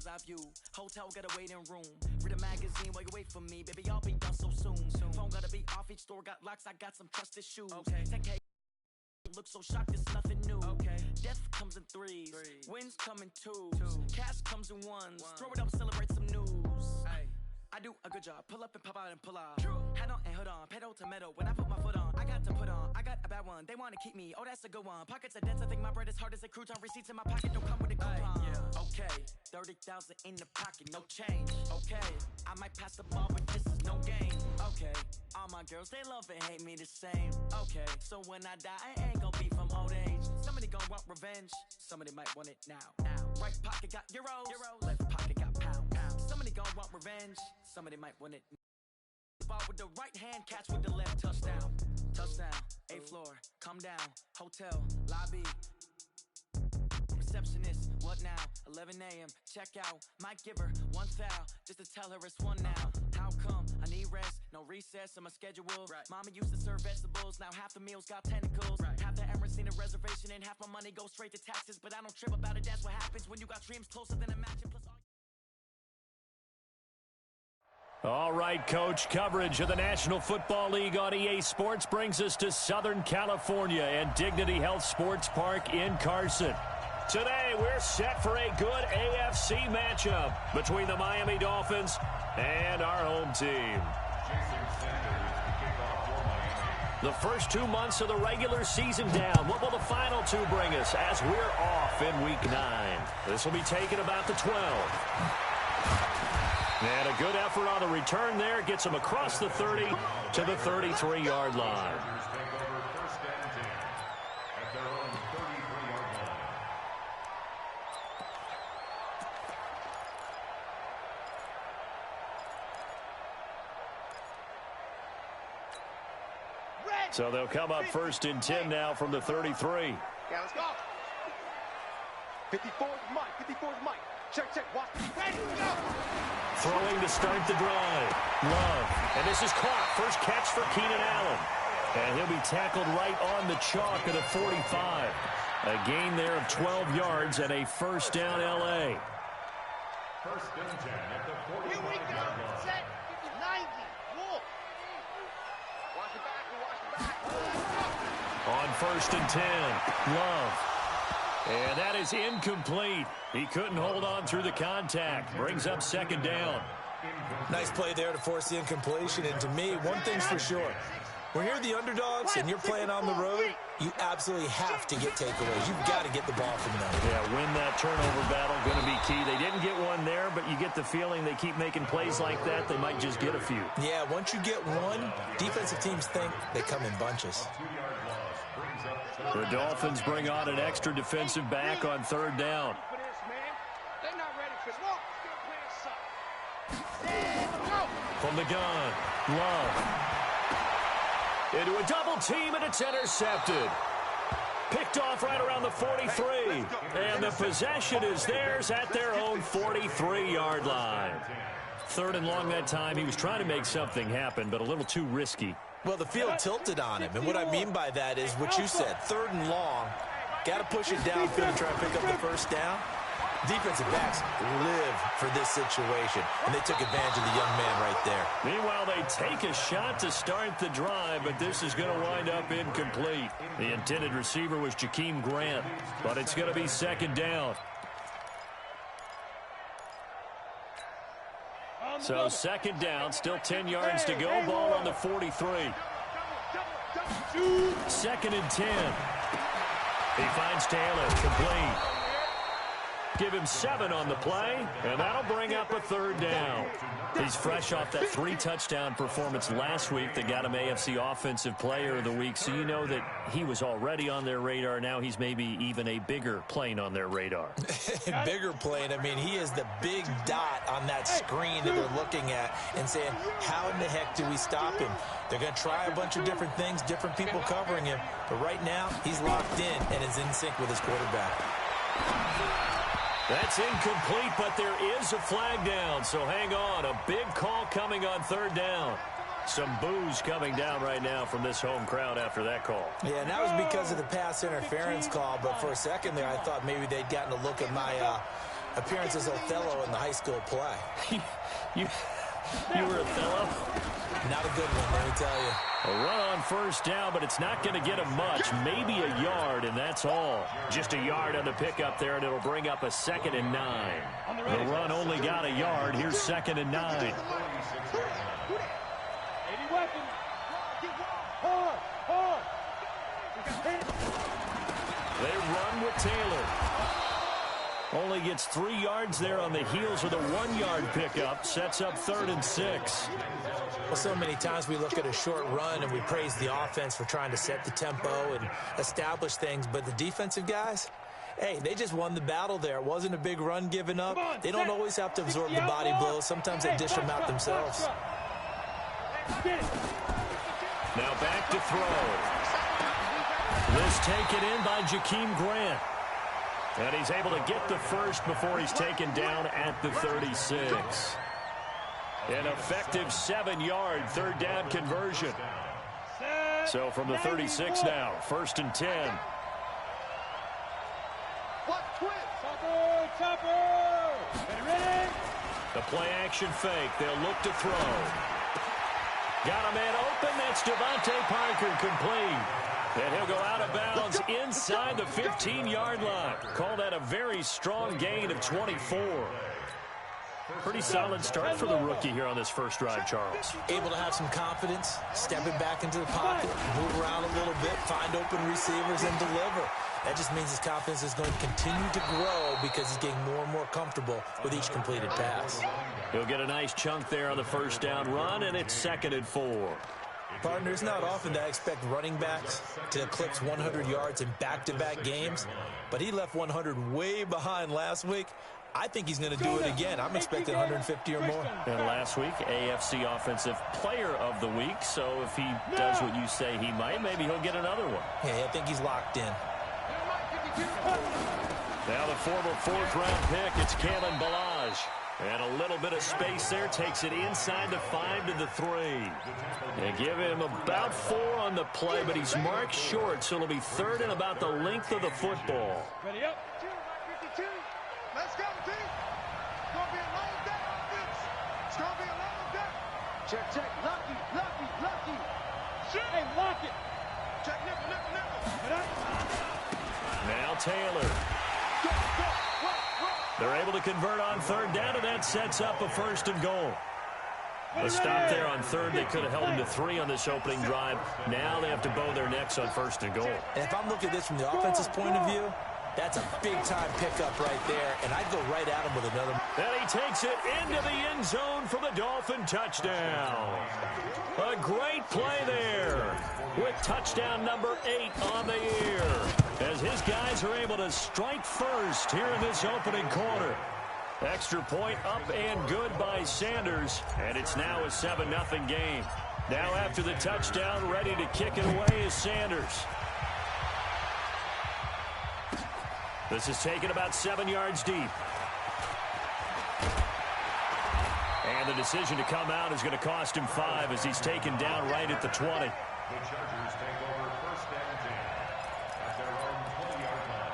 pictures I view. Hotel got a waiting room. Read a magazine while you wait for me. Baby, I'll be done so soon. Phone gotta be off, each store got locks. I got some trusted shoes. 10K. Look so shocked, it's nothing new. Death comes in threes. Wins come in twos. Cash comes in ones. Throw it up, celebrate some news. I do a good job. Pull up and pop out and pull out. Head on and hood on. Pedal to metal. When I put my foot on, I got to put on. I got a bad one. They want to keep me. Oh, that's a good one. Pockets are dense. I think my bread is hard as a crouton. Receipts in my pocket don't come with a coupon. Okay, 30,000 in the pocket, no change. Okay, I might pass the ball, but this is no game. Okay, all my girls, they love and hate me the same. Okay, so when I die, I ain't gonna be from old age. Somebody gonna want revenge. Somebody might want it now. Right pocket got euros. Left pocket got pounds. Somebody gonna want revenge. Somebody might want it. Ball with the right hand, catch with the left. Touchdown. Touchdown. 8th floor. Come down. Hotel. Lobby. Receptionist. What now? 11 a.m. Check out. Might give her one foul just to tell her it's one now. How come? I need rest. No recess on my schedule. Mama used to serve vegetables. Now half the meals got tentacles. Half the Emirates need a reservation and half my money goes straight to taxes. But I don't trip about it. That's what happens when you got dreams closer than a match. All right, Coach, coverage of the National Football League on EA Sports brings us to Southern California and Dignity Health Sports Park in Carson. Today, we're set for a good AFC matchup between the Miami Dolphins and our home team. The first 2 months of the regular season down. What will the final two bring us as we're off in Week 9? This will be taken about the 12. And a good effort on the return there. Gets him across the 30 to the 33-yard line. So they'll come up 1st and 10 now from the 33. Yeah, let's go. 54's Mike. 54's Mike. Check. Watch. Ready, go. Throwing to start the drive. Love. And this is caught. First catch for Keenan Allen. And he'll be tackled right on the chalk at the 45. A gain there of 12 yards and a first down L.A. First down 10 at the 45. Here we go. Set. 90. Wolf. Watch the back. On 1st and 10. Love. And that is incomplete. He couldn't hold on through the contact. Brings up 2nd down. Nice play there to force the incompletion. And to me, one thing's for sure. When you're the underdogs and you're playing on the road, you absolutely have to get takeaways. You've got to get the ball from them. Yeah, win that turnover battle, going to be key. They didn't get one there, but you get the feeling they keep making plays like that, they might just get a few. Yeah, once you get one, defensive teams think they come in bunches. The Dolphins bring on an extra defensive back on 3rd down. From the gun, Love. Into a double team, and it's intercepted. Picked off right around the 43. And the possession is theirs at their own 43-yard line. 3rd and long that time. He was trying to make something happen, but a little too risky. Well, the field tilted on him, and what I mean by that is what you said, 3rd and long. Got to push it downfield and try to pick up the first down. Defensive backs live for this situation, and they took advantage of the young man right there. Meanwhile, they take a shot to start the drive, but this is going to wind up incomplete. The intended receiver was Jakeem Grant, but it's going to be 2nd down. So 2nd down, still 10 yards to go. Ball on the 43. 2nd and 10. He finds Taylor, complete. Give him 7 on the play, and that'll bring up a 3rd down. He's fresh off that 3-touchdown performance last week that got him AFC Offensive Player of the Week, so you know that he was already on their radar. Now he's maybe even a bigger plane on their radar. Bigger plane. I mean, he is the big dot on that screen that they're looking at and saying, how in the heck do we stop him? They're going to try a bunch of different things, different people covering him, but right now he's locked in and is in sync with his quarterback. That's incomplete, but there is a flag down, so hang on. A big call coming on 3rd down. Some boos coming down right now from this home crowd after that call. Yeah, and that was because of the pass interference call, but for a second there I thought maybe they'd gotten a look at my appearance as Othello in the high school play. You were Othello? Not a good one, let me tell you. A run on first down, but it's not going to get him much. Maybe a yard, and that's all. Just a yard on the pickup there, and it'll bring up a 2nd and 9. The run only got a yard. Here's 2nd and 9. They run with Taylor. Only gets 3 yards there on the heels of the 1-yard pickup. Sets up 3rd and 6. Well, so many times we look at a short run and we praise the offense for trying to set the tempo and establish things. But the defensive guys, hey, they just won the battle there. It wasn't a big run given up. They don't always have to absorb the body blows. Sometimes they dish them out themselves. Now back to throw. This taken in by Jakeem Grant. And he's able to get the first before he's taken down at the 36. An effective 7-yard 3rd down conversion. So from the 36 now, 1st and 10. The play action fake. They'll look to throw. Got a man open. That's Devontae Parker, complete. And he'll go out of bounds inside the 15-yard line. Call that a very strong gain of 24. Pretty solid start for the rookie here on this first drive, Charles. Able to have some confidence, stepping back into the pocket, move around a little bit, find open receivers, and deliver. That just means his confidence is going to continue to grow because he's getting more and more comfortable with each completed pass. He'll get a nice chunk there on the first down run, and it's 2nd and 4. Partner, it's not often that I expect running backs to eclipse 100 yards in back-to-back games, but he left 100 way behind last week. I think he's going to do it again. I'm expecting 150 or more. And last week, AFC Offensive Player of the Week, so if he does what you say he might, maybe he'll get another one. Yeah, I think he's locked in. Now the former 4th-round pick, it's Kalen Ballage. And a little bit of space there, takes it inside the 5 to the 3. They give him about 4 on the play, but he's marked short, so it'll be 3rd and about the length of the football. Ready up. 52. Let's go, team. It's going to be a long day on this. It's going to be a long day. Check, check. Lucky. Shit. Hey, lock it. Check, nipple. Now Taylor. Go. They're able to convert on 3rd down, and that sets up a 1st and goal. A stop there on 3rd. They could have held him to 3 on this opening drive. Now they have to bow their necks on 1st and goal. And if I'm looking at this from the offense's point of view, that's a big-time pickup right there, and I'd go right at him with another. And he takes it into the end zone for the Dolphin touchdown. A great play there with touchdown number 8 on the year, as his guys are able to strike first here in this opening quarter. Extra point up and good by Sanders, and it's now a 7-0 game. Now after the touchdown, ready to kick it away is Sanders. This is taken about 7 yards deep. And the decision to come out is going to cost him 5 as he's taken down right at the 20. The Chargers take over 1st and 10 at their own 20-yard line.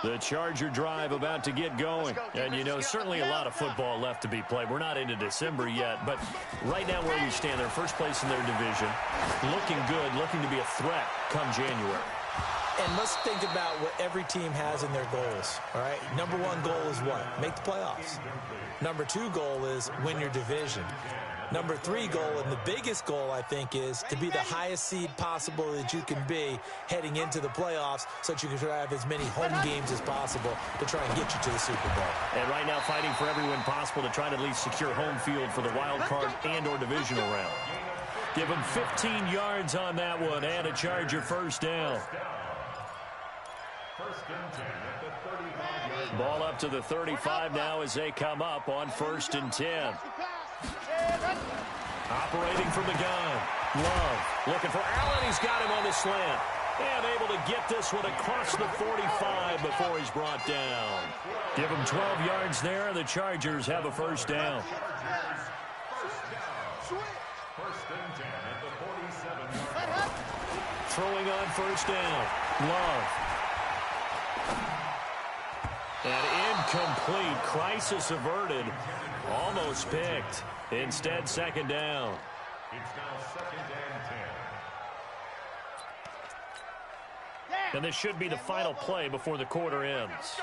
The Charger drive about to get going. And, you know, certainly a lot of football left to be played. We're not into December yet, but right now where we stand, they're first place in their division. Looking good, looking to be a threat come January. And let's think about what every team has in their goals, all right? Number 1 goal is what? Make the playoffs. Number 2 goal is win your division. Number 3 goal, and the biggest goal, I think, is to be the highest seed possible that you can be heading into the playoffs so that you can have as many home games as possible to try and get you to the Super Bowl. And right now fighting for every win possible to try to at least secure home field for the wild card and or divisional round. Give them 15 yards on that one and a Charger 1st down. 1st and 10 at the 35-yard line. Ball up to the 35 now as they come up on 1st and 10. Operating from the gun. Love looking for Allen. He's got him on the slant. And able to get this one across the 45 before he's brought down. Give him 12 yards there, and the Chargers have a 1st down. 1st and 10 at the 47-yard line. Throwing on 1st down. Love. And incomplete. Crisis averted. Almost picked. Instead, second down. It's now second and 10. And this should be the final play before the quarter ends.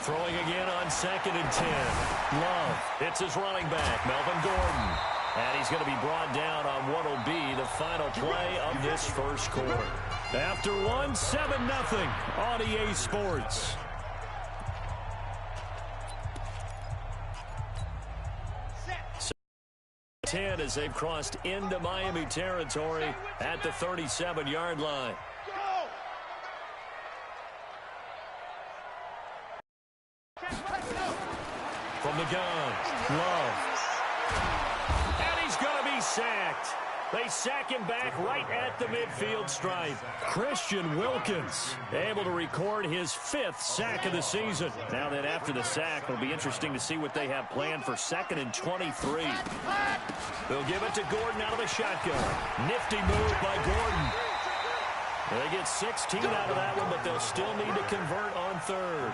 Throwing again on second and 10. Love hits his running back, Melvin Gordon. And he's going to be brought down on what will be the final play of this first quarter. After one, 7-0 on EA Sports. 10 as they've crossed into Miami territory at the 37-yard line. From the gun, Love. And he's going to be sacked. They sack him back right at the midfield stripe. Christian Wilkins able to record his 5th sack of the season. Now that after the sack, it'll be interesting to see what they have planned for 2nd and 23. They'll give it to Gordon out of the shotgun. Nifty move by Gordon. They get 16 out of that one, but they'll still need to convert on 3rd.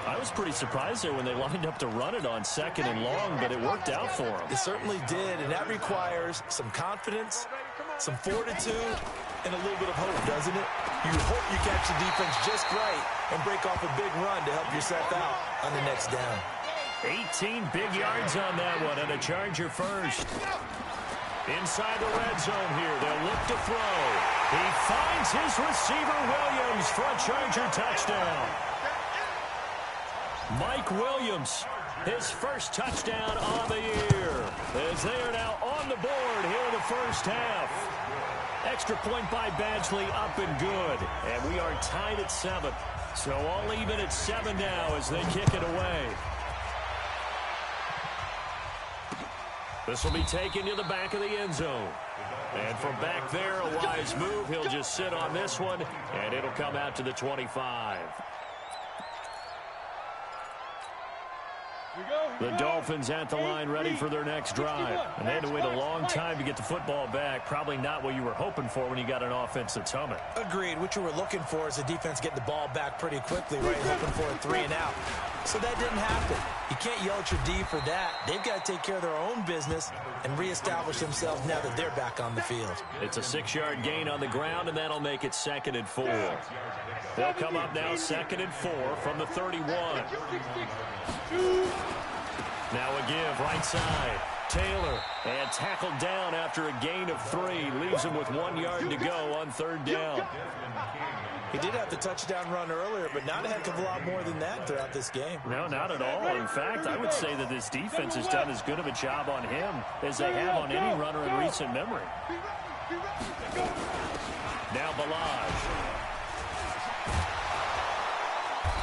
I was pretty surprised there when they lined up to run it on 2nd and long, but it worked out for them. It certainly did, and that requires some confidence, some fortitude, and a little bit of hope, doesn't it? You hope you catch the defense just right and break off a big run to help yourself out on the next down. 18 big yards on that one, and a Charger first. Inside the red zone here, they'll look to throw. He finds his receiver, Williams, for a Charger touchdown. Mike Williams, his first touchdown on the year, as they are now on the board here in the first half. Extra point by Badgley up and good, and we are tied at 7. So all even at 7 now as they kick it away. This will be taken to the back of the end zone. And from back there, a wise move. He'll just sit on this one, and it'll come out to the 25. The Dolphins at the line ready for their next drive. And they had to wait a long time to get the football back. Probably not what you were hoping for when you got an offense that's humming. Agreed. What you were looking for is the defense getting the ball back pretty quickly, right? Hoping for a 3 and out. So that didn't happen. You can't yell at your D for that. They've got to take care of their own business and reestablish themselves now that they're back on the field. It's a 6-yard gain on the ground, and that'll make it 2nd and 4. They'll come up now 2nd and 4 from the 31. Now a give right side. Taylor, and tackled down after a gain of 3. Leaves him with 1 yard to go on 3rd down. He did have the touchdown run earlier, but not a heck of a lot more than that throughout this game. No, not at all. In fact, I would say that this defense has done as good of a job on him as they have on any runner in recent memory. Now Balaj.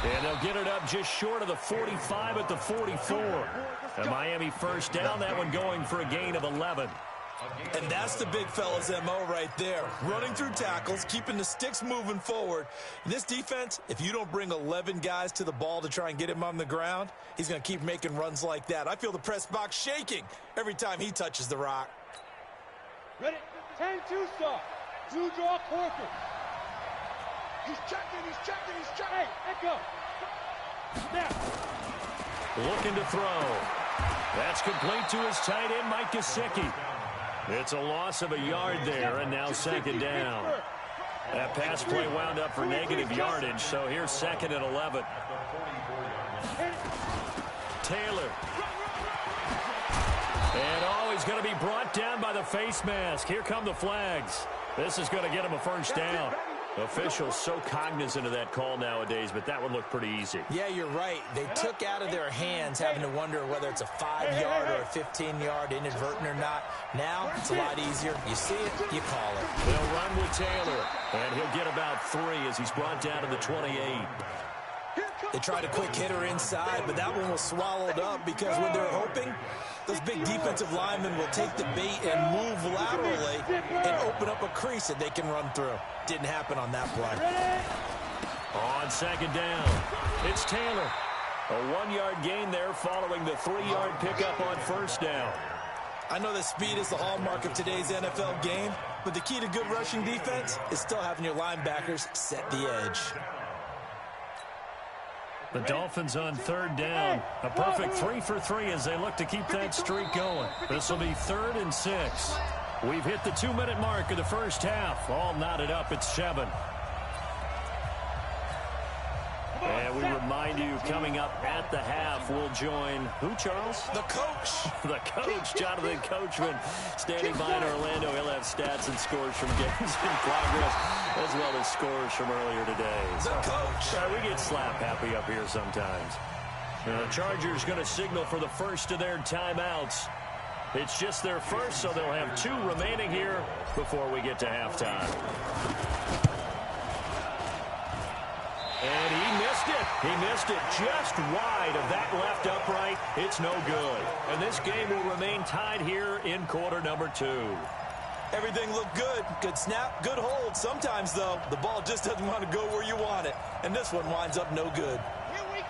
And they'll get it up just short of the 45 at the 44. A Miami first down, that one going for a gain of 11. And that's the big fella's M.O. right there. Running through tackles, keeping the sticks moving forward. And this defense, if you don't bring 11 guys to the ball to try and get him on the ground, he's going to keep making runs like that. I feel the press box shaking every time he touches the rock. Ready? 10-2 stop. Blue draw Corker. He's checking. Hey, let go. Now. Looking to throw. That's complete to his tight end, Mike Gesicki. It's a loss of a yard there, and now 2nd down. That pass play wound up for negative yardage, so here's 2nd and 11. Taylor. And he's going to be brought down by the face mask. Here come the flags. This is going to get him a first down. Officials so cognizant of that call nowadays, but that would look pretty easy. Yeah, you're right. They took out of their hands having to wonder whether it's a 5-yard or a 15-yard inadvertent or not. Now, it's a lot easier. You see it, you call it. They'll run with Taylor, and he'll get about 3 as he's brought down to the 28. They tried a quick hitter inside, but that one was swallowed up because when they're hoping, those big defensive linemen will take the bait and move laterally and open up a crease that they can run through. Didn't happen on that play. On 2nd down, it's Taylor. A 1-yard gain there following the 3-yard pickup on 1st down. I know that speed is the hallmark of today's NFL game, but the key to good rushing defense is still having your linebackers set the edge. The Dolphins on third down. A perfect 3 for 3 as they look to keep that streak going. This will be 3rd and 6. We've hit the 2-minute mark of the first half. All knotted up at 7. And we remind you, coming up at the half, we'll join who, Charles? The coach. The coach, Jonathan Coachman, standing by in Orlando. He'll have stats and scores from games in progress, as well as scores from earlier today. The coach. We get slap happy up here sometimes. The Chargers going to signal for the first of their timeouts. It's just their first, so they'll have 2 remaining here before we get to halftime. And he missed it. He missed it just wide of that left upright. It's no good. And this game will remain tied here in quarter number 2. Everything looked good. Good snap, good hold. Sometimes, though, the ball just doesn't want to go where you want it. And this one winds up no good.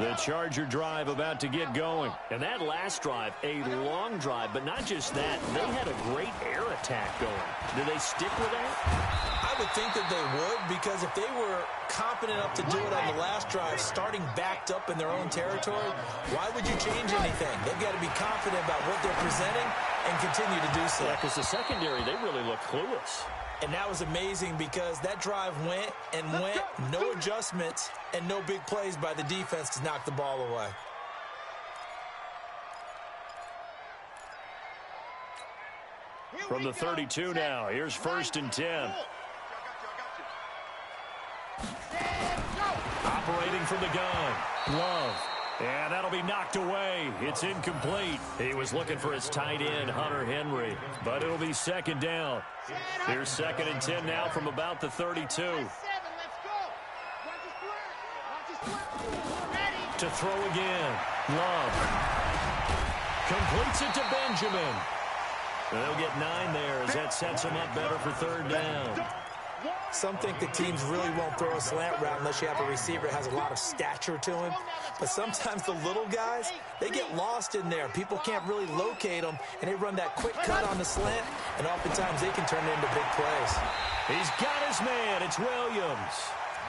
The Charger drive about to get going. And that last drive, a long drive, but not just that. They had a great air attack going. Do they stick with that? I would think that they would, because if they were confident enough to do it on the last drive, starting backed up in their own territory, why would you change anything? They've got to be confident about what they're presenting and continue to do so. Yeah, because the secondary, they really look clueless. And that was amazing because that drive went and went, no adjustments, and no big plays by the defense to knock the ball away. From the 32 now, here's 1st and 10. Operating from the gun, Love. And that'll be knocked away. It's incomplete. He was looking for his tight end, Hunter Henry. But it'll be 2nd down. Here's 2nd and 10 now from about the 32. To throw again. Love. Completes it to Benjamin. They'll get 9 there as that sets him up better for 3rd down. Some think the teams really won't throw a slant route unless you have a receiver that has a lot of stature to him. But sometimes the little guys, they get lost in there. People can't really locate them, and they run that quick cut on the slant, and oftentimes they can turn it into big plays. He's got his man. It's Williams.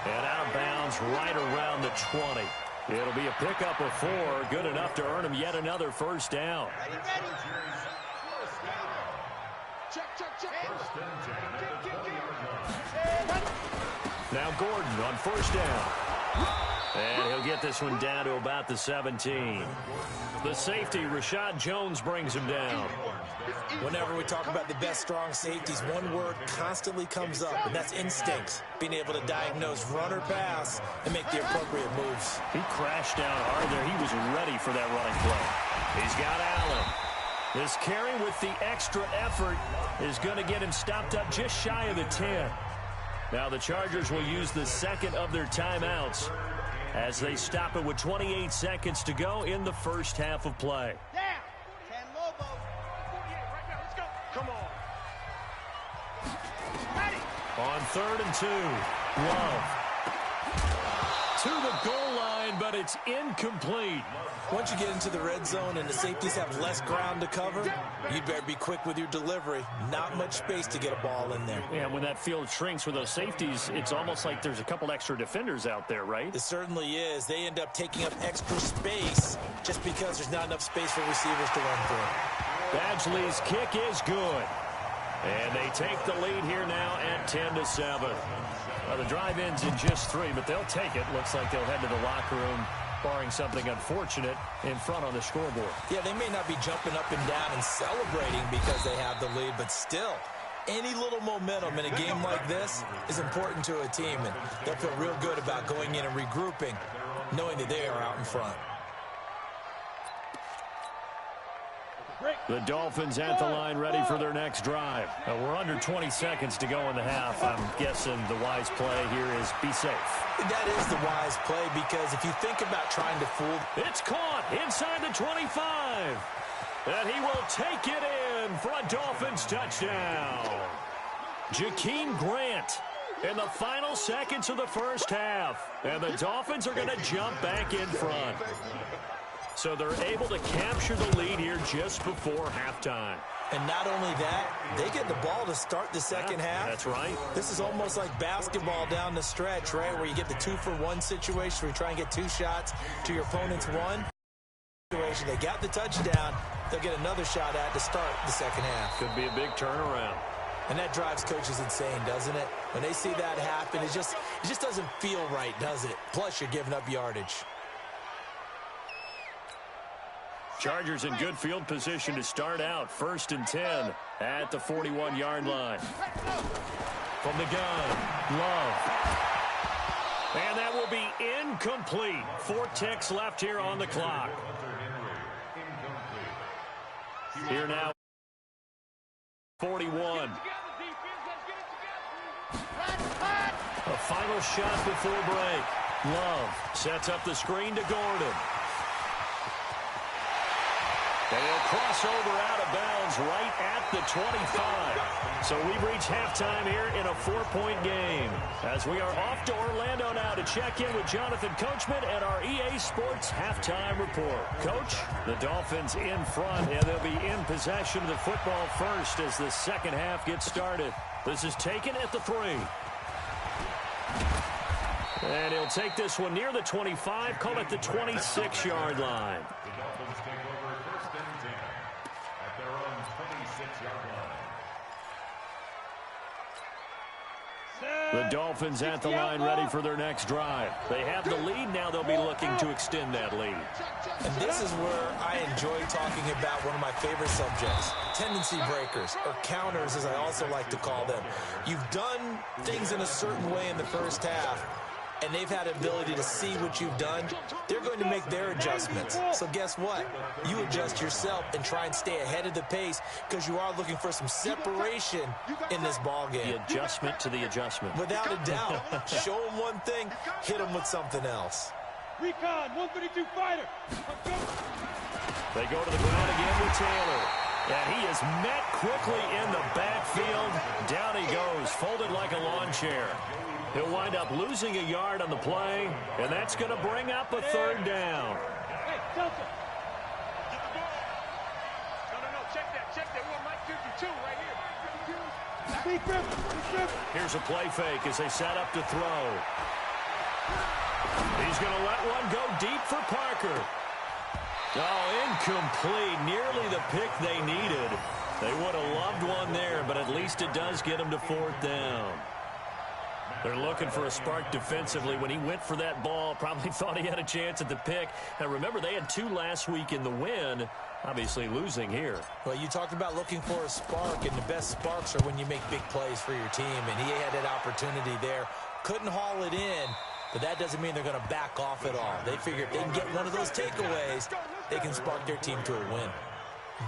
And out of bounds right around the 20. It'll be a pickup of 4, good enough to earn him yet another 1st down. Now Gordon on 1st down. And he'll get this one down to about the 17. The safety, Rashad Jones, brings him down. Whenever we talk about the best strong safeties, one word constantly comes up, and that's instincts. Being able to diagnose run or pass and make the appropriate moves. He crashed down hard there. He was ready for that running play. He's got Allen. This carry with the extra effort is going to get him stopped up just shy of the 10. Now the Chargers will use the 2nd of their timeouts as they stop it with 28 seconds to go in the first half of play. On 3rd and 2, Love. To the goal line, but it's incomplete. Once you get into the red zone and the safeties have less ground to cover, you'd better be quick with your delivery. Not much space to get a ball in there. Yeah, when that field shrinks with those safeties, it's almost like there's a couple extra defenders out there, right? It certainly is. They end up taking up extra space just because there's not enough space for receivers to run through. Badgley's kick is good. And they take the lead here now at 10-7. The drive ends in just 3, but they'll take it. Looks like they'll head to the locker room, barring something unfortunate, in front on the scoreboard. Yeah, they may not be jumping up and down and celebrating because they have the lead, but still, any little momentum in a game like this is important to a team, and they'll feel real good about going in and regrouping, knowing that they are out in front. The Dolphins at the line ready for their next drive. We're under 20 seconds to go in the half. I'm guessing the wise play here is be safe. That is the wise play because if you think about trying to fool... It's caught inside the 25. And he will take it in for a Dolphins touchdown. Jakeem Grant in the final seconds of the first half. And the Dolphins are going to jump back in front. So they're able to capture the lead here just before halftime. And not only that, they get the ball to start the second half. That's right. This is almost like basketball down the stretch, right, where you get the 2-for-1 situation where you try and get 2 shots to your opponent's 1. They got the touchdown. They'll get another shot at to start the second half. Could be a big turnaround. And that drives coaches insane, doesn't it? When they see that happen, it just doesn't feel right, does it? Plus, you're giving up yardage. Chargers in good field position to start out. 1st and 10 at the 41-yard line. From the gun, Love. And that will be incomplete. 4 ticks left here on the clock. Here now, 41. A final shot before break. Love sets up the screen to Gordon. And he'll cross over out of bounds right at the 25. So we've reached halftime here in a 4-point game. As we are off to Orlando now to check in with Jonathan Coachman and our EA Sports halftime report. Coach, the Dolphins in front, and they'll be in possession of the football first as the second half gets started. This is taken at the 3. And he'll take this one near the 25, call it the 26-yard line. The Dolphins at the line ready for their next drive. They have the lead. Now they'll be looking to extend that lead. And this is where I enjoy talking about one of my favorite subjects, tendency breakers, or counters as I also like to call them. You've done things in a certain way in the first half, and they've had the ability to see what you've done. They're going to make their adjustments. So guess what? You adjust yourself and try and stay ahead of the pace because you are looking for some separation in this ball game. The adjustment to the adjustment. Without a doubt. Show them one thing, hit them with something else. Recon, 132 fighter. They go to the ground again with Taylor. And he is met quickly in the backfield. Down he goes, folded like a lawn chair. He'll wind up losing a yard on the play, and that's going to bring up a 3rd down. Hey, Delta. Get the ball. No, check that. We're Mike 52 right here. Here's a play fake as they set up to throw. He's going to let one go deep for Parker. Oh, incomplete. Nearly the pick they needed. They would have loved one there, but at least it does get them to 4th down. They're looking for a spark defensively. When he went for that ball, probably thought he had a chance at the pick. And remember, they had 2 last week in the win, obviously losing here. Well, you talked about looking for a spark, and the best sparks are when you make big plays for your team, and he had that opportunity there. Couldn't haul it in, but that doesn't mean they're going to back off at all. They figure if they can get one of those takeaways, they can spark their team to a win.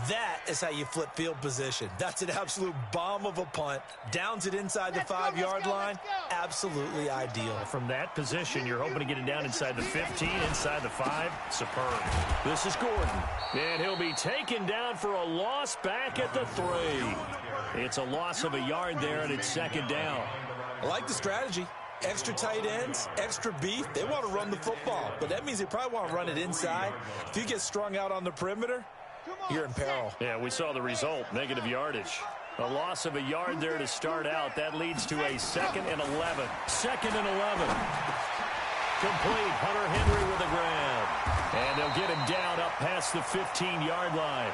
That is how you flip field position. That's an absolute bomb of a punt. Downs it inside the 5-yard line. Absolutely ideal. From that position, you're hoping to get it down inside the 15, inside the 5. Superb. This is Gordon. And he'll be taken down for a loss back at the 3. It's a loss of a yard there, and it's 2nd down. I like the strategy. Extra tight ends, extra beef. They want to run the football, but that means they probably want to run it inside. If you get strung out on the perimeter, you're in peril. Yeah, we saw the result, negative yardage. A loss of a yard there to start out. That leads to a 2nd and 11. 2nd and 11. Complete. Hunter Henry with a grab. And they'll get him down up past the 15-yard line.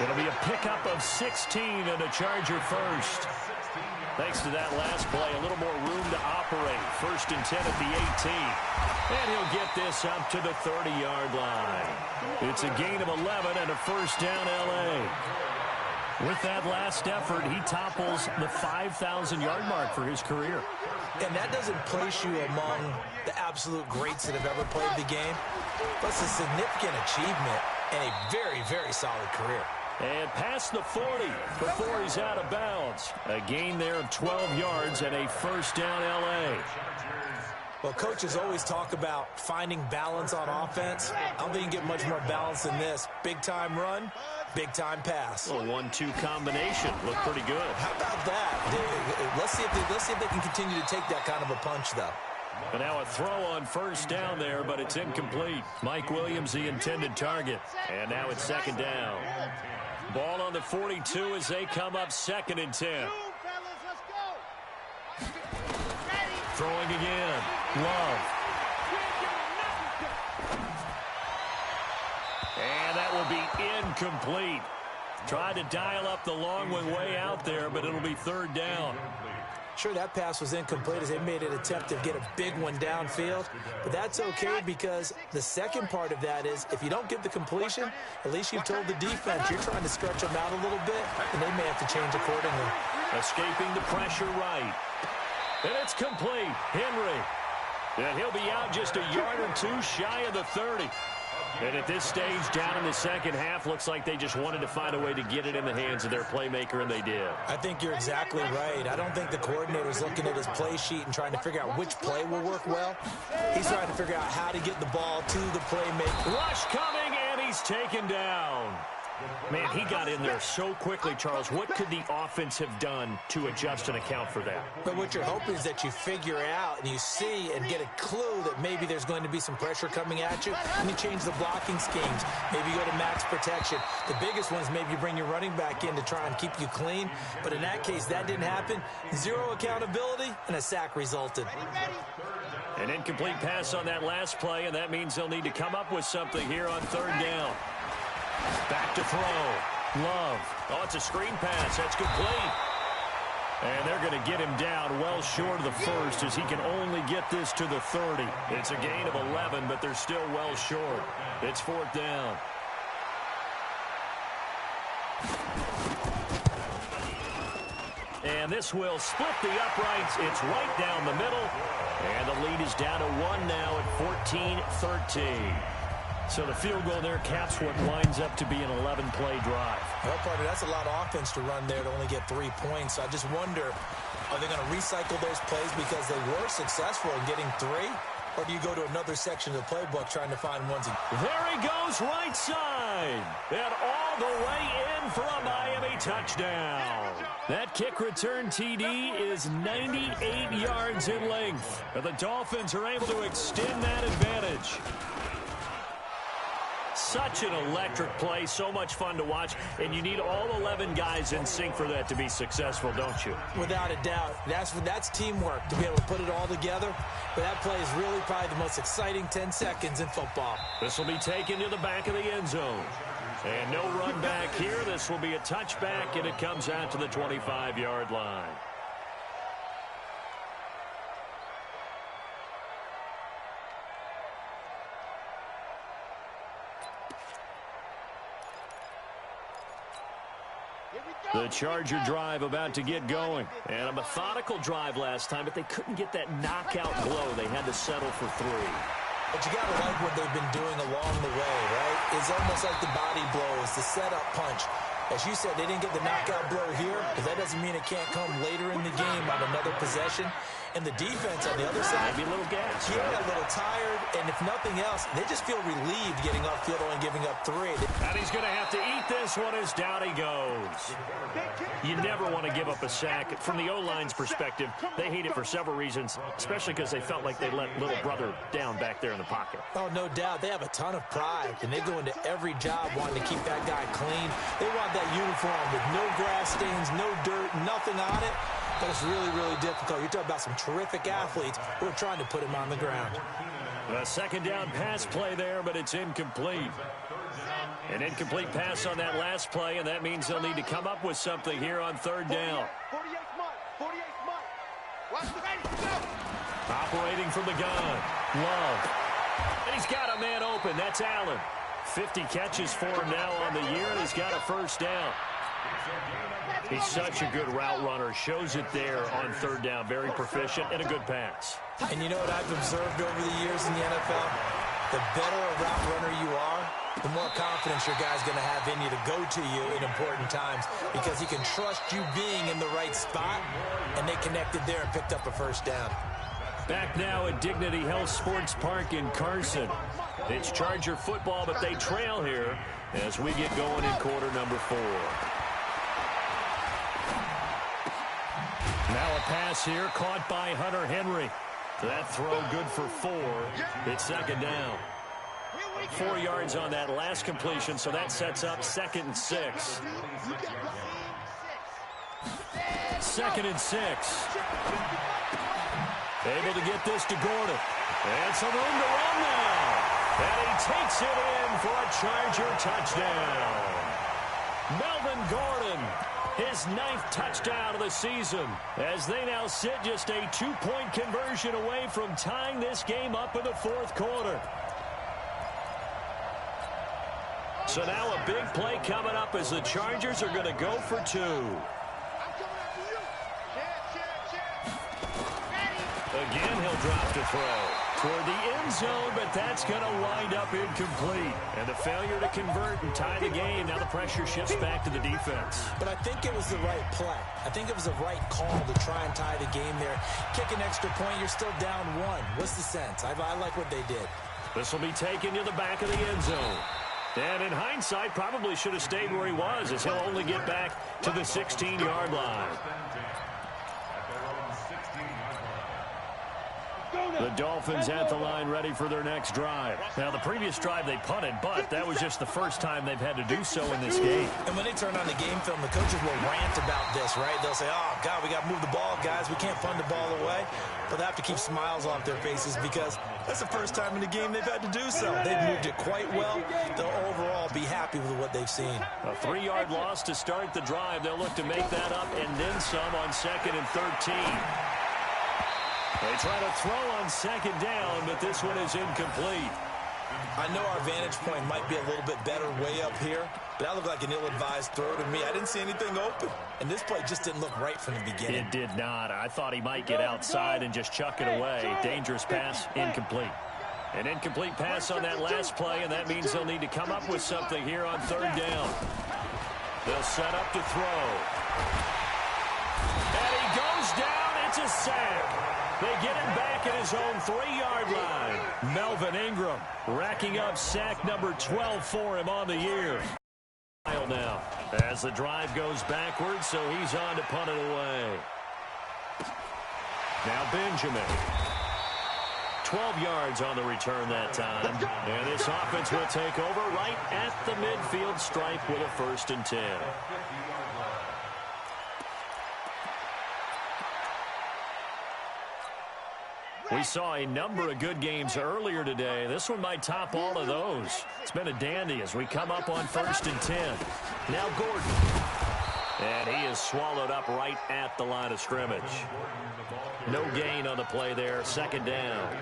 It'll be a pickup of 16 and a Charger first. Thanks to that last play, a little more room to operate. 1st and 10 at the 18. And he'll get this up to the 30-yard line. It's a gain of 11 and a 1st down L.A. With that last effort, he topples the 5,000-yard mark for his career. And that doesn't place you among the absolute greats that have ever played the game. That's a significant achievement and a very, very solid career. And past the 40 before he's out of bounds. A gain there of 12 yards and a 1st down L.A. Well, coaches always talk about finding balance on offense. I don't think you can get much more balance than this. Big-time run, big-time pass. A 1-2 combination. Looked pretty good. How about that? Let's see if they can continue to take that kind of a punch, though. And now a throw on 1st down there, but it's incomplete. Mike Williams, the intended target. And now it's 2nd down. Ball on the 42 as they come up 2nd and 10. Throwing again. Love. And that will be incomplete. Tried to dial up the long one way out there, but it'll be 3rd down. Sure, that pass was incomplete as they made an attempt to get a big one downfield. But that's okay because the second part of that is if you don't get the completion, at least you've told the defense you're trying to stretch them out a little bit, and they may have to change accordingly. Escaping the pressure right. And it's complete. Henry. And he'll be out just a yard or two shy of the 30. And at this stage, down in the second half, looks like they just wanted to find a way to get it in the hands of their playmaker, and they did. I think you're exactly right. I don't think the coordinator's looking at his play sheet and trying to figure out which play will work well. He's trying to figure out how to get the ball to the playmaker. Rush coming, and he's taken down. Man, he got in there so quickly, Charles. What could the offense have done to adjust and account for that? But what you're hoping is that you figure out and you see and get a clue that maybe there's going to be some pressure coming at you, and you change the blocking schemes. Maybe you go to max protection. The biggest one is maybe you bring your running back in to try and keep you clean. But in that case, that didn't happen. Zero accountability, and a sack resulted. An incomplete pass on that last play, and that means they'll need to come up with something here on 3rd down. Back to throw. Love. Oh, it's a screen pass. That's complete. And they're going to get him down well short of the first as he can only get this to the 30. It's a gain of 11, but they're still well short. It's 4th down. And this will split the uprights. It's right down the middle. And the lead is down to 1 now at 14-13. So the field goal there caps what winds up to be an 11-play drive. Well, partner, that's a lot of offense to run there to only get 3 points. So I just wonder, are they going to recycle those plays because they were successful in getting 3? Or do you go to another section of the playbook trying to find ones? There he goes, right side. And all the way in for a Miami touchdown. That kick return TD is 98 yards in length. And the Dolphins are able to extend that advantage. Such an electric play, so much fun to watch, and you need all 11 guys in sync for that to be successful, don't you? Without a doubt. That's teamwork to be able to put it all together, but that play is really probably the most exciting 10 seconds in football. This will be taken to the back of the end zone. And no run back here. This will be a touchback, and it comes out to the 25-yard line. The Charger drive about to get going. And a methodical drive last time, but they couldn't get that knockout blow. They had to settle for 3. But you got to like what they've been doing along the way, right? It's almost like the body blows, the setup punch. As you said, they didn't get the knockout blow here, but that doesn't mean it can't come later in the game on another possession. And the defense on the other side, maybe a little gas. Yeah, a little tired, and if nothing else, they just feel relieved getting upfield, only giving up 3. And he's going to have to eat this one as down he goes. You never want to give up a sack. From the O-line's perspective, they hate it for several reasons, especially because they felt like they let little brother down back there in the pocket. Oh, no doubt. They have a ton of pride, and they go into every job wanting to keep that guy clean. They want that uniform with no grass stains, no dirt, nothing on it. But it's really, really difficult. You're talking about some terrific athletes who are trying to put him on the ground. A second down pass play there, but it's incomplete. An incomplete pass on that last play, and that means they'll need to come up with something here on 3rd down. Operating from the gun. Love. And he's got a man open. That's Allen. 50 catches for him now on the year, and he's got a 1st down. He's such a good route runner. Shows it there on 3rd down. Very proficient and a good pass. And you know what I've observed over the years in the NFL? The better a route runner you are, the more confidence your guy's going to have in you to go to you in important times because he can trust you being in the right spot, and they connected there and picked up a 1st down. Back now at Dignity Health Sports Park in Carson. It's Charger football, but they trail here as we get going in quarter number 4. Now a pass here caught by Hunter Henry. That throw good for 4. It's 2nd down. 4 yards on that last completion, so that sets up 2nd and 6. 2nd and 6. Able to get this to Gordon. And some room to run now. And he takes it in for a Charger touchdown. Melvin Gordon, his 9th touchdown of the season, as they now sit just a 2-point conversion away from tying this game up in the 4th quarter. So now a big play coming up as the Chargers are going to go for 2. Again, he'll drop to throw toward the end zone, but that's going to wind up incomplete. And the failure to convert and tie the game. Now the pressure shifts back to the defense. But I think it was the right play. I think it was the right call to try and tie the game there. Kick an extra point, you're still down 1. What's the sense? I like what they did. This will be taken to the back of the end zone. And in hindsight, probably should have stayed where he was, as he'll only get back to the 16-yard line. The Dolphins at the line ready for their next drive. Now, the previous drive they punted, but that was just the first time they've had to do so in this game. And when they turn on the game film, the coaches will rant about this, right? They'll say, oh, God, we got to move the ball, guys. We can't punt the ball away. But they have to keep smiles off their faces because that's the first time in the game they've had to do so. They've moved it quite well. They'll overall be happy with what they've seen. A 3-yard loss to start the drive. They'll look to make that up and then some on 2nd and 13. They try to throw on 2nd down, but this one is incomplete. I know our vantage point might be a little bit better way up here, but that looked like an ill-advised throw to me. I didn't see anything open, and this play just didn't look right from the beginning. It did not. I thought he might get outside and just chuck it away. Dangerous pass, incomplete. An incomplete pass on that last play, and that means they'll need to come up with something here on 3rd down. They'll set up to throw. And he goes down. It's a sack. They get him back at his own 3-yard line. Melvin Ingram racking up sack number 12 for him on the year. Now, as the drive goes backwards, so he's on to punt it away. Now Benjamin. 12 yards on the return that time. And this offense will take over right at the midfield stripe with a 1st and 10. We saw a number of good games earlier today. This one might top all of those. It's been a dandy as we come up on 1st and 10. Now Gordon. And he is swallowed up right at the line of scrimmage. No gain on the play there. 2nd down.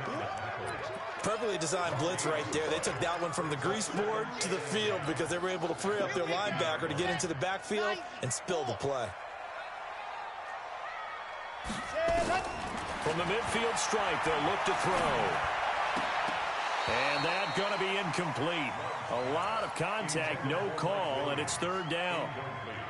Perfectly designed blitz right there. They took that one from the grease board to the field because they were able to free up their linebacker to get into the backfield and spill the play. From the midfield stripe, they'll look to throw. And that's going to be incomplete. A lot of contact, no call, and it's 3rd down.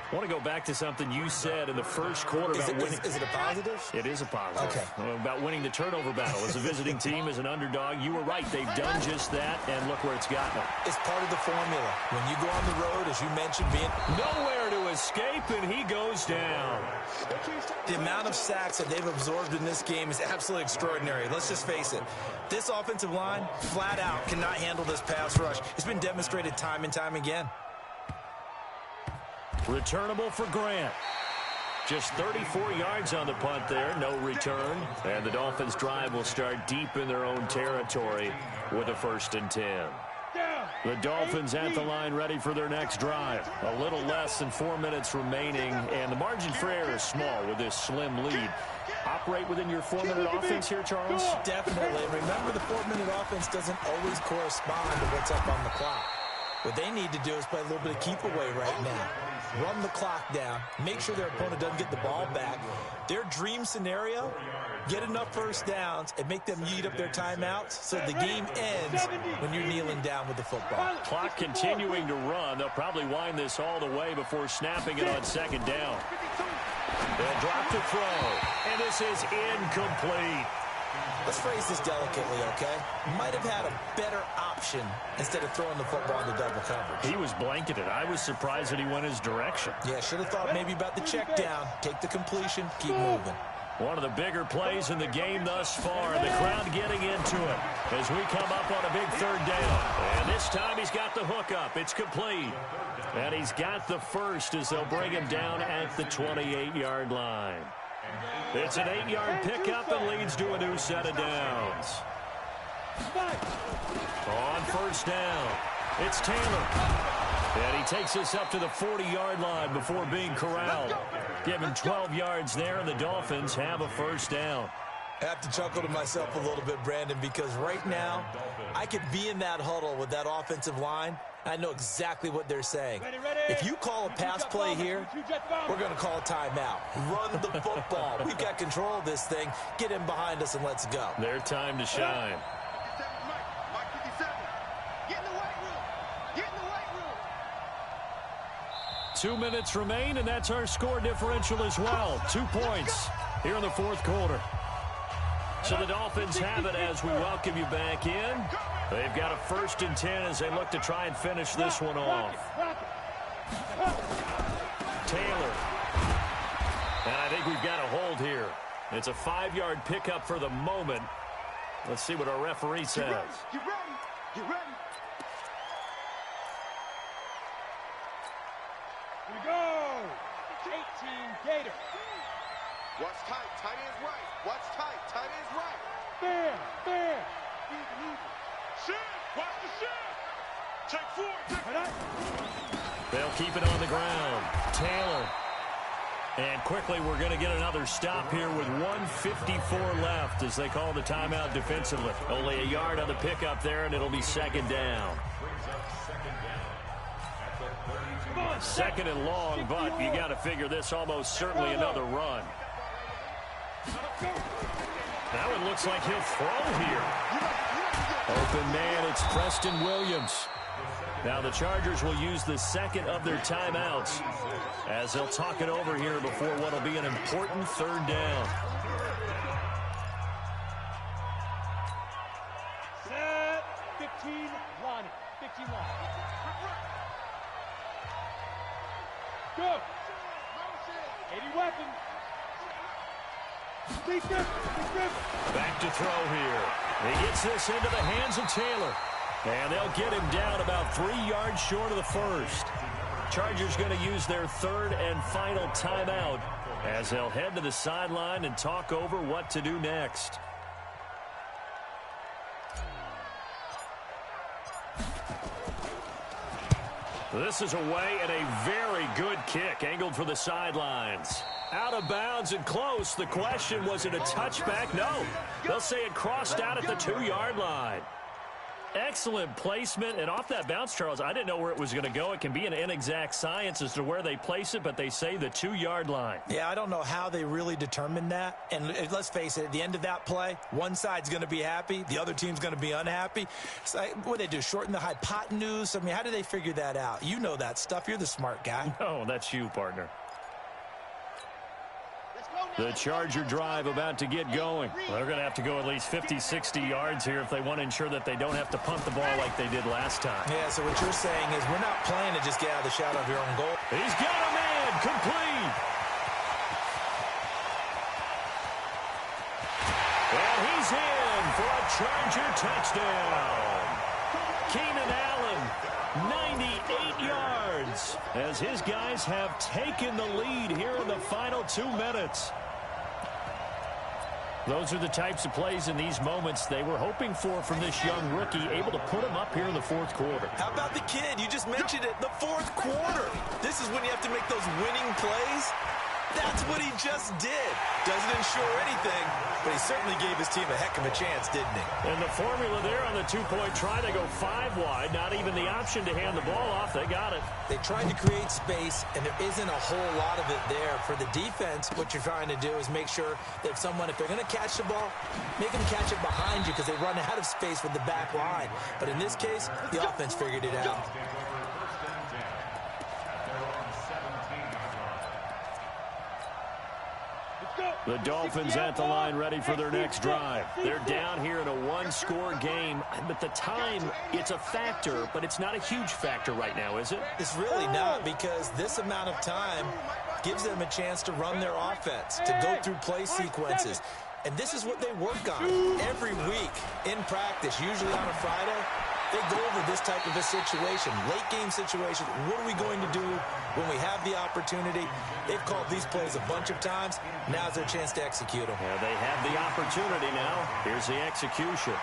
I want to go back to something you said in the first quarter about winning. Is it a positive? It is a positive. Okay. About winning the turnover battle. As a visiting team, as an underdog, you were right. They've done just that, and look where it's gotten them. It's part of the formula. When you go on the road, as you mentioned, being nowhere to escape, and he goes down. The amount of sacks that they've absorbed in this game is absolutely extraordinary. Let's just face it. This offensive line, flat out, cannot handle this pass rush. It's been demonstrated time and time again. Returnable for Grant. Just 34 yards on the punt there, no return. And the Dolphins' drive will start deep in their own territory with a 1st and 10. The Dolphins at the line ready for their next drive. A little less than 4 minutes remaining, and the margin for error is small with this slim lead. Operate within your 4-minute offense here, Charles? Definitely. Remember, the 4-minute offense doesn't always correspond to what's up on the clock. What they need to do is play a little bit of keep away right now. Run the clock down. Make sure their opponent doesn't get the ball back. Their dream scenario, get enough 1st downs and make them eat up their timeouts so the game ends when you're kneeling down with the football. Clock continuing to run. They'll probably wind this all the way before snapping it on 2nd down. They'll drop to throw, and this is incomplete. Let's phrase this delicately, okay? Might have had a better option instead of throwing the football into double coverage. He was blanketed. I was surprised that he went his direction. Yeah, should have thought maybe about the check down. Take the completion, keep moving. One of the bigger plays in the game thus far, and the crowd getting into it as we come up on a big third down. And this time he's got the hook up. It's complete. And he's got the first as they'll bring him down at the 28-yard line. It's an 8-yard pickup and leads to a new set of downs. On first down, it's Taylor. And he takes us up to the 40-yard line before being corralled. Give him 12 yards there, and the Dolphins have a first down. I have to chuckle to myself a little bit, Brandon, because right now I could be in that huddle with that offensive line. I know exactly what they're saying. If you call a pass play here, we're going to call a timeout. Run the football. We've got control of this thing. Get in behind us and let's go. Their time to shine. 2 minutes remain, and that's our score differential as well. 2 points here in the fourth quarter. So the Dolphins have it as we welcome you back in. They've got a 1st and 10 as they look to try and finish this one off. Taylor. And I think we've got a hold here. It's a 5-yard pickup for the moment. Let's see what our referee says. Get ready. Get ready. Here we go. 18 Gator. Watch tight. Tight ends right. Watch tight. Tight ends right. Fair. Fair. Easy. Shit. Watch the shit. Take 4. Take it. They'll keep it on the ground. Taylor. And quickly we're going to get another stop here with 1:54 left as they call the timeout defensively. Only a yard on the pickup there, and it'll be 2nd down. 2nd and long, but you got to figure this almost certainly another run. That one looks like he'll throw here. Open man, it's Preston Williams. Now the Chargers will use the 2nd of their timeouts as they'll talk it over here before what will be an important 3rd down. Set. 15 line. 15 line. Go. 80 weapons. Back to throw here. He gets this into the hands of Taylor. And they'll get him down about 3 yards short of the first. Chargers going to use their 3rd and final timeout as they'll head to the sideline and talk over what to do next. This is away and a very good kick angled for the sidelines. Out of bounds and close. The question, was it a touchback? No. They'll say it crossed out at the 2-yard line. Excellent placement, and off that bounce, Charles, I didn't know where it was going to go. It can be an inexact science as to where they place it, but they say the 2-yard line. Yeah, I don't know how they really determined that. And let's face it, at the end of that play, one side's going to be happy, the other team's going to be unhappy. So what do they do, shorten the hypotenuse? I mean, how do they figure that out? You know that stuff. You're the smart guy. No, that's you, partner. The Charger drive about to get going. Well, they're going to have to go at least 50, 60 yards here if they want to ensure that they don't have to punt the ball like they did last time. Yeah, so what you're saying is we're not playing to just get out of the shadow of your own goal. He's got a man, complete. And he's in for a Charger touchdown. Keenan Allen, 98 yards, as his guys have taken the lead here in the final 2 minutes. Those are the types of plays in these moments they were hoping for from this young rookie, able to put him up here in the fourth quarter. How about the kid? You just mentioned it, the fourth quarter. This is when you have to make those winning plays. That's what he just did. Doesn't ensure anything, but he certainly gave his team a heck of a chance, didn't he? And the formula there on the 2-point try, they go 5 wide, not even the option to hand the ball off. They got it. They tried to create space, and there isn't a whole lot of it there. For the defense, what you're trying to do is make sure that if they're going to catch the ball, make them catch it behind you because they run out of space with the back line. But in this case, the offense figured it out. The Dolphins at the line ready for their next drive. They're down here in a 1-score game, but the time, it's a factor, but it's not a huge factor right now, is it? It's really not, because this amount of time, gives them a chance to run their offense, to go through play sequences. And this is what they work on every week in practice, usually on a Friday. They go over this type of a situation, late-game situation. What are we going to do when we have the opportunity? They've called these plays a bunch of times. Now's their chance to execute them. Yeah, they have the opportunity now. Here's the execution.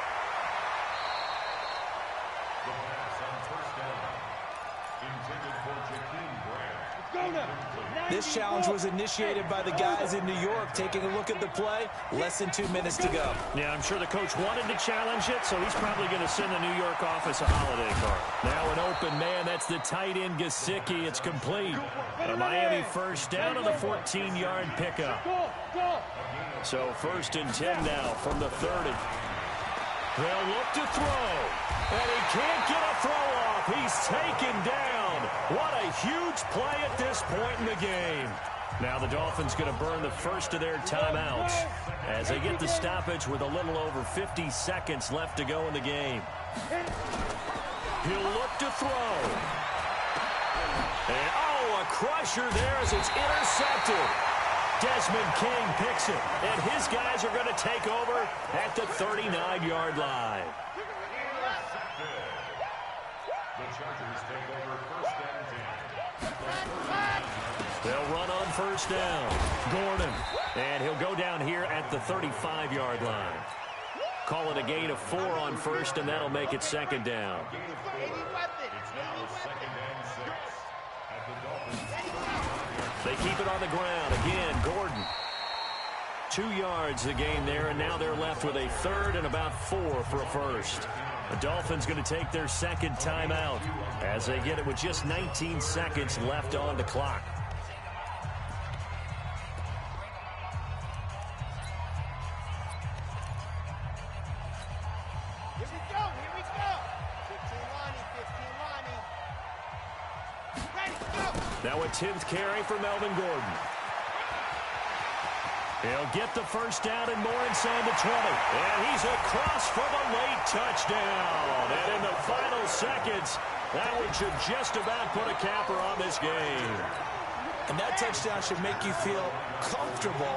This challenge was initiated by the guys in New York. Taking a look at the play, less than 2 minutes to go. Yeah, I'm sure the coach wanted to challenge it, so he's probably going to send the New York office a holiday card. Now an open man. That's the tight end, Gesicki. It's complete. A Miami first down on the 14-yard pickup. So 1st and 10 now from the 30. They'll look to throw, and he can't get a throw off. He's taken down. What a huge play at this point in the game. Now the Dolphins going to burn the first of their timeouts as they get the stoppage with a little over 50 seconds left to go in the game. He'll look to throw. And, oh, a crusher there as it's intercepted. Desmond King picks it, and his guys are going to take over at the 39-yard line. The Chargers take over 1st and 10. They'll run on 1st down. Gordon, and he'll go down here at the 35-yard line. Call it a gain of 4 on 1st, and that'll make it 2nd down. They keep it on the ground. Again, Gordon. 2 yards the gain there, and now they're left with a 3rd and about 4 for a 1st. The Dolphins going to take their 2nd timeout as they get it with just 19 seconds left on the clock. Here we go, here we go. 15 Lonnie. Ready, go. Now a 10th carry for Melvin Gordon. He'll get the 1st down and more inside the 20. And he's across for the late touchdown. And in the final seconds, that one should just about put a capper on this game. And that touchdown should make you feel comfortable.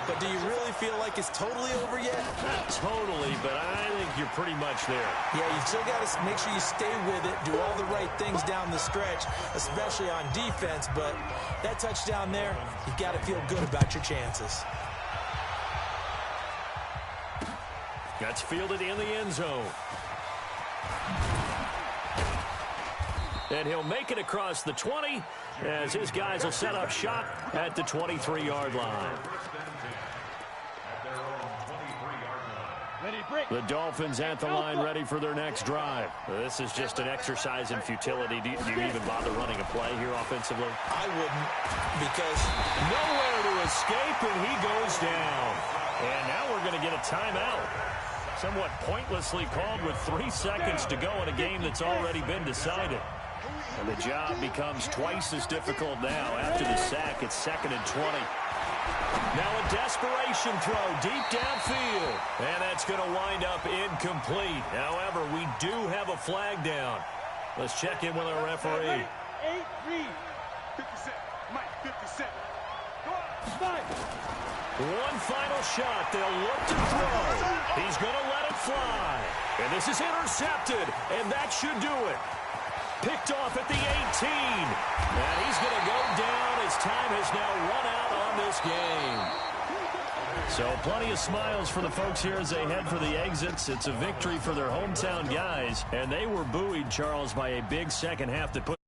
But do you really feel like it's totally over yet? Not totally, but I think you're pretty much there. Yeah, you still got to make sure you stay with it, do all the right things down the stretch, especially on defense. But that touchdown there, you've got to feel good about your chances. That's fielded in the end zone. And he'll make it across the 20 as his guys will set up shop at the 23-yard line. The Dolphins at the line ready for their next drive. This is just an exercise in futility. Do you even bother running a play here offensively? I wouldn't, because nowhere to escape, and he goes down. And now we're going to get a timeout. Somewhat pointlessly called with 3 seconds to go in a game that's already been decided. And the job becomes twice as difficult now after the sack. It's 2nd and 20. Now a desperation throw deep downfield. And that's going to wind up incomplete. However, we do have a flag down. Let's check in with our referee. 8-3. 57. Mike, 57. Go on. 5. One final shot. They'll look to throw. He's going to let it fly. And this is intercepted. And that should do it. Picked off at the 18. And he's going to go down as time has now run out on this game. So plenty of smiles for the folks here as they head for the exits. It's a victory for their hometown guys. And they were buoyed, Charles, by a big second half that put